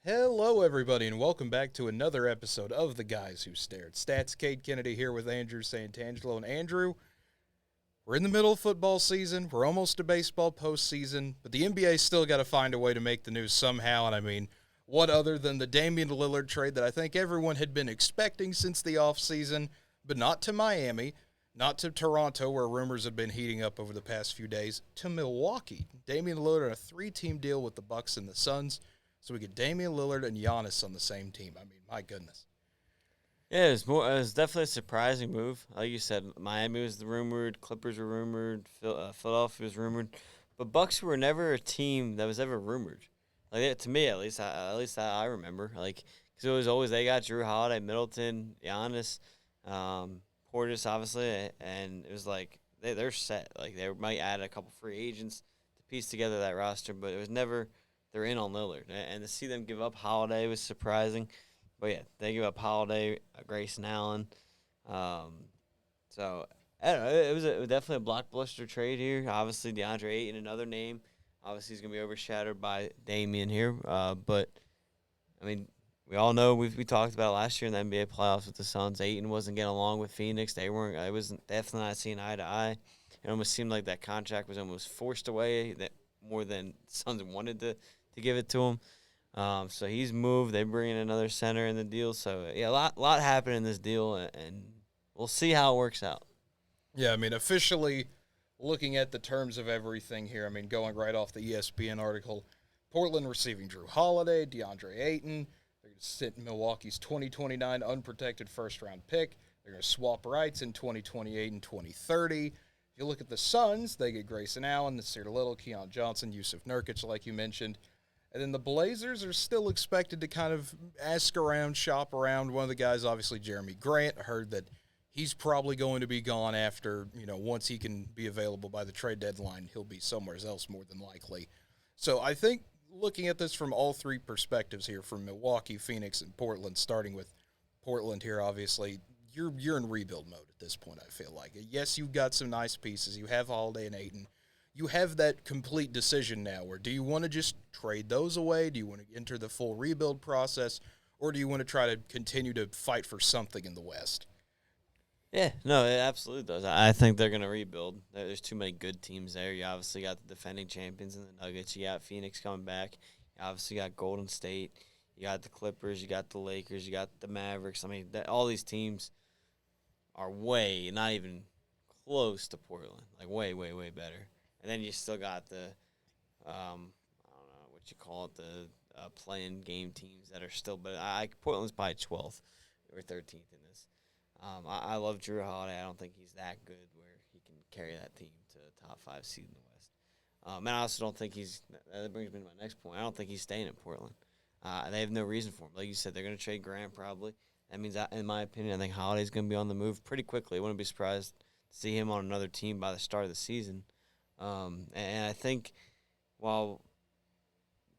Hello, everybody, and welcome back to another episode of The Guys Who Stared. Stats Cade Kennedy here with Andrew Santangelo. And Andrew, we're in the middle of football season. We're almost to baseball postseason, but the NBA still got to find a way to make the news somehow. And I mean, what other than the Damian Lillard trade that I think everyone had been expecting since the offseason, but not to Miami, not to Toronto, where rumors have been heating up over the past few days, to Milwaukee. Damian Lillard on a three-team deal with the Bucks and the Suns. So we get Damian Lillard and Giannis on the same team. I mean, my goodness. Yeah, it was definitely a surprising move. Like you said, Miami was the rumored, Clippers were rumored, Philadelphia was rumored, but Bucks were never a team that was ever rumored. To me, at least, I remember. Because it was always they got Drew Holiday, Middleton, Giannis, Portis, obviously, and it was like they're set. Like they might add a couple free agents to piece together that roster, but it was never they're in on Lillard. And to see them give up Holiday was surprising. But yeah, they give up Holiday, Grayson Allen. Um, so I don't know. It was definitely a blockbuster trade here. Obviously, DeAndre Ayton, another name. Obviously, he's gonna be overshadowed by Damian here. But I mean, we all know we talked about it last year in the NBA playoffs with the Suns. Ayton wasn't getting along with Phoenix. They weren't. I wasn't definitely not seeing eye to eye. It almost seemed like that contract was almost forced away. That more than the Suns wanted to give it to him. So he's moved. They bring in another center in the deal. So yeah, a lot happened in this deal, and we'll see how it works out. Yeah, I mean, officially looking at the terms of everything here, I mean, going right off the ESPN article, Portland receiving Drew Holiday, DeAndre Ayton. They're going to sit in Milwaukee's 2029 unprotected first-round pick. They're going to swap rights in 2028 and 2030. If you look at the Suns, they get Grayson Allen, Nasir Little, Keon Johnson, Yusuf Nurkic, like you mentioned. And then the Blazers are still expected to kind of ask around, shop around. One of the guys, obviously, Jeremy Grant, heard that he's probably going to be gone after, once he can be available by the trade deadline, he'll be somewhere else more than likely. So I think looking at this from all three perspectives here, from Milwaukee, Phoenix, and Portland, starting with Portland here, obviously, you're in rebuild mode at this point, I feel like. Yes, you've got some nice pieces. You have Holiday and Ayton. You have that complete decision now where do you want to just trade those away? Do you want to enter the full rebuild process? Or do you want to try to continue to fight for something in the West? Yeah, no, it absolutely does. I think they're going to rebuild. There's too many good teams there. You obviously got the defending champions in the Nuggets. You got Phoenix coming back. You obviously got Golden State. You got the Clippers. You got the Lakers. You got the Mavericks. I mean, all these teams are not even close to Portland. Like, way, way, way better. And then you still got the, I don't know what you call it, the playing game teams that are still, but Portland's probably 12th or 13th in this. I love Drew Holiday. I don't think he's that good where he can carry that team to a top 5 seed in the West. And I also don't think that brings me to my next point. I don't think he's staying in Portland. They have no reason for him. Like you said, they're going to trade Grant probably. That means, in my opinion, I think Holiday's going to be on the move pretty quickly. I wouldn't be surprised to see him on another team by the start of the season. And I think while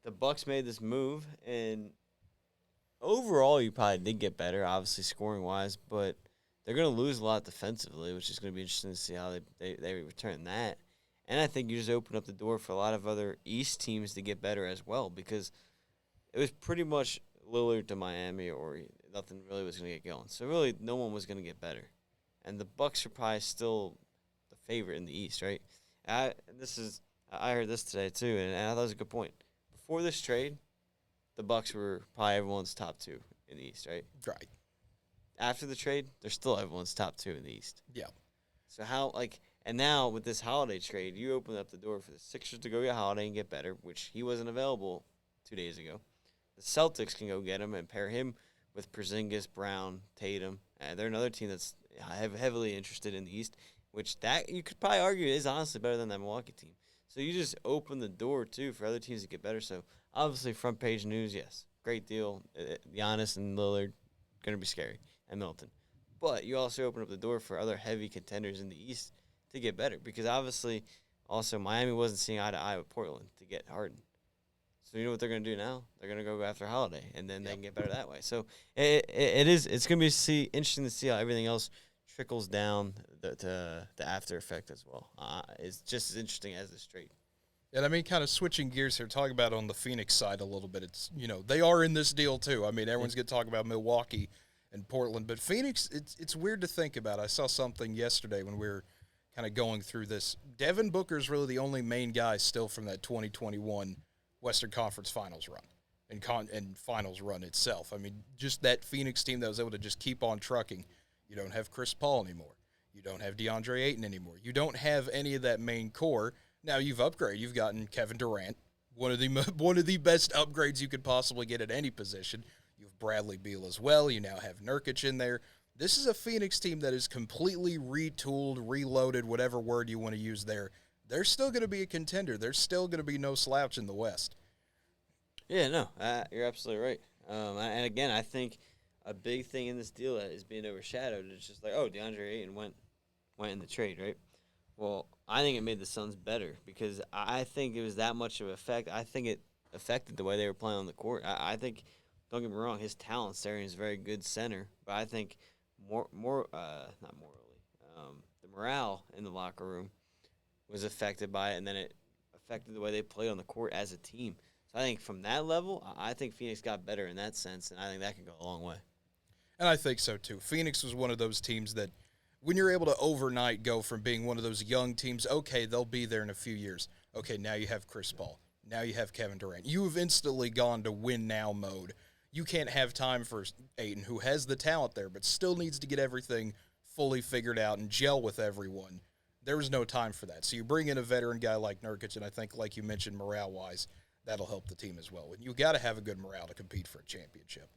the Bucks made this move, and overall you probably did get better, obviously scoring-wise, but they're going to lose a lot defensively, which is going to be interesting to see how they return that. And I think you just open up the door for a lot of other East teams to get better as well, because it was pretty much Lillard to Miami or nothing really was going to get going. So really no one was going to get better. And the Bucks are probably still the favorite in the East, right? I heard this today too, and I thought it was a good point. Before this trade, the Bucks were probably everyone's top 2 in the East, right? Right. After the trade, they're still everyone's top 2 in the East. Yeah. So and now with this Holiday trade, you open up the door for the Sixers to go get Holiday and get better, which he wasn't available 2 days ago. The Celtics can go get him and pair him with Porzingis, Brown, Tatum. They're another team that's heavily interested in the East, which that you could probably argue is honestly better than that Milwaukee team. So you just open the door, too, for other teams to get better. So, obviously, front page news, yes, great deal. Giannis and Lillard, going to be scary, and Middleton. But you also open up the door for other heavy contenders in the East to get better, because obviously, also, Miami wasn't seeing eye to eye with Portland to get Harden. So you know what they're going to do now? They're going to go after Holiday, and then they can get better that way. So it's going to be interesting to see how everything else trickles down the after effect as well. It's just as interesting as this trade. And I mean, kind of switching gears here, talking about on the Phoenix side a little bit. It's, they are in this deal too. I mean, everyone's going to talk about Milwaukee and Portland, but Phoenix, it's weird to think about. I saw something yesterday when we were kind of going through this. Devin Booker's really the only main guy still from that 2021 Western Conference Finals run and Finals run itself. I mean, just that Phoenix team that was able to just keep on trucking. You don't have Chris Paul anymore. You don't have DeAndre Ayton anymore. You don't have any of that main core. Now you've upgraded. You've gotten Kevin Durant, one of the best upgrades you could possibly get at any position. You have Bradley Beal as well. You now have Nurkic in there. This is a Phoenix team that is completely retooled, reloaded, whatever word you want to use there. They're still going to be a contender. There's still going to be no slouch in the West. Yeah, no, you're absolutely right. And again, I think a big thing in this deal that is being overshadowed is just like, DeAndre Ayton went in the trade, right? Well, I think it made the Suns better because I think it was that much of an effect. I think it affected the way they were playing on the court. I think, don't get me wrong, his talent's there and he's a very good center, but I think not morally, the morale in the locker room was affected by it, and then it affected the way they played on the court as a team. So I think from that level, I think Phoenix got better in that sense, and I think that could go a long way. And I think so, too. Phoenix was one of those teams that when you're able to overnight go from being one of those young teams, okay, they'll be there in a few years. Okay, now you have Chris Paul. Now you have Kevin Durant. You have instantly gone to win now mode. You can't have time for Ayton, who has the talent there, but still needs to get everything fully figured out and gel with everyone. There was no time for that. So you bring in a veteran guy like Nurkic, and I think, like you mentioned, morale-wise, that'll help the team as well. And you got to have a good morale to compete for a championship.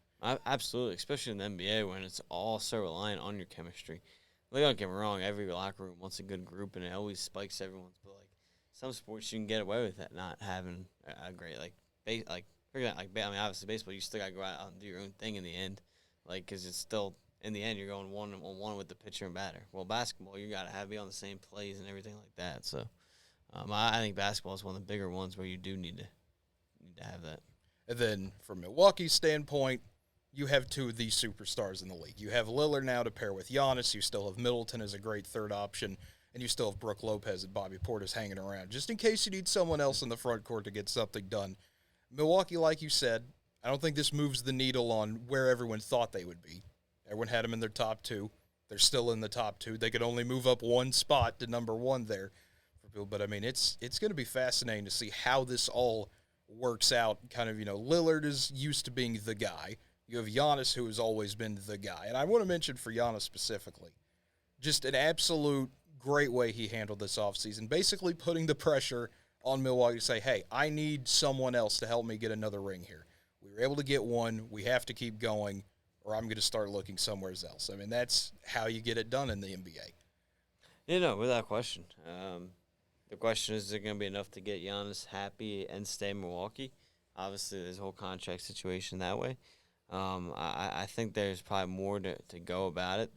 Absolutely, especially in the NBA when it's all so reliant on your chemistry. Like, don't get me wrong, every locker room wants a good group, and it always spikes everyone's. But like some sports, you can get away with that not having a great obviously baseball, you still gotta go out and do your own thing in the end, because it's still in the end you're going 1-on-1 with the pitcher and batter. Well, basketball, you gotta be on the same plays and everything like that. So, I think basketball is one of the bigger ones where you do need to have that. And then from Milwaukee's standpoint, you have two of the superstars in the league. You have Lillard now to pair with Giannis. You still have Middleton as a great third option. And you still have Brook Lopez and Bobby Portis hanging around, just in case you need someone else in the front court to get something done. Milwaukee, like you said, I don't think this moves the needle on where everyone thought they would be. Everyone had them in their top two. They're still in the top two. They could only move up one spot to number one there for people. But, I mean, it's going to be fascinating to see how this all works out. Kind of, Lillard is used to being the guy. You have Giannis, who has always been the guy. And I want to mention for Giannis specifically, just an absolute great way he handled this offseason, basically putting the pressure on Milwaukee to say, hey, I need someone else to help me get another ring here. We were able to get one. We have to keep going, or I'm going to start looking somewhere else. I mean, that's how you get it done in the NBA. Without question. The question is it going to be enough to get Giannis happy and stay in Milwaukee? Obviously, there's a whole contract situation that way. I think there's probably more to go about it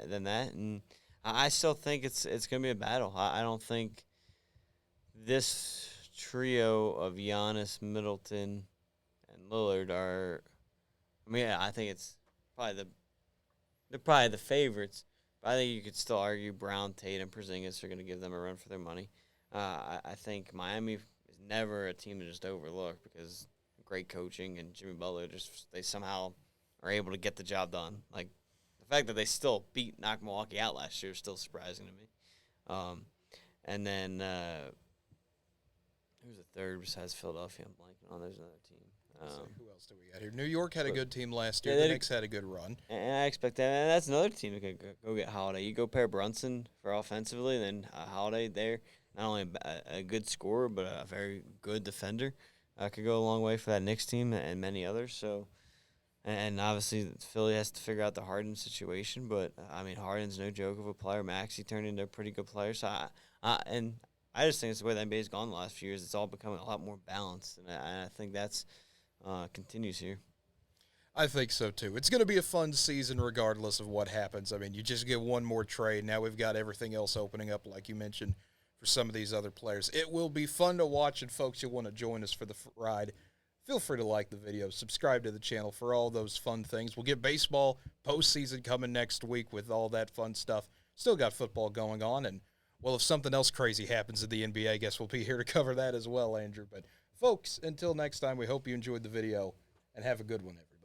than that, and I still think it's going to be a battle. I don't think this trio of Giannis, Middleton, and Lillard are. I mean, I think it's probably they're probably the favorites. But I think you could still argue Brown, Tate, and Porzingis are going to give them a run for their money. I think Miami is never a team to just overlook because great coaching and Jimmy Butler they somehow are able to get the job done. Like the fact that they still knocked Milwaukee out last year is still surprising to me. And then who's the third besides Philadelphia? I'm blanking on. There's another team. Who else do we got here? New York had a good team last year. The Knicks had a good run. And I expect that. And that's another team to go get Holiday. You go pair Brunson for offensively, and then Holiday there. Not only a good scorer, but a very good defender. Could go a long way for that Knicks team and many others. So, and obviously Philly has to figure out the Harden situation. But I mean, Harden's no joke of a player. Maxey turned into a pretty good player. So I just think it's the way the NBA's gone the last few years. It's all becoming a lot more balanced, and I think that's continues here. I think so too. It's going to be a fun season regardless of what happens. I mean, you just get one more trade. Now we've got everything else opening up, like you mentioned, for some of these other players. It will be fun to watch, and folks, you'll want to join us for the ride. Feel free to like the video, subscribe to the channel for all those fun things. We'll get baseball postseason coming next week with all that fun stuff. Still got football going on, and Well, if something else crazy happens in the NBA, I guess we'll be here to cover that as well, Andrew. But, folks, until next time, we hope you enjoyed the video, and have a good one, everyone.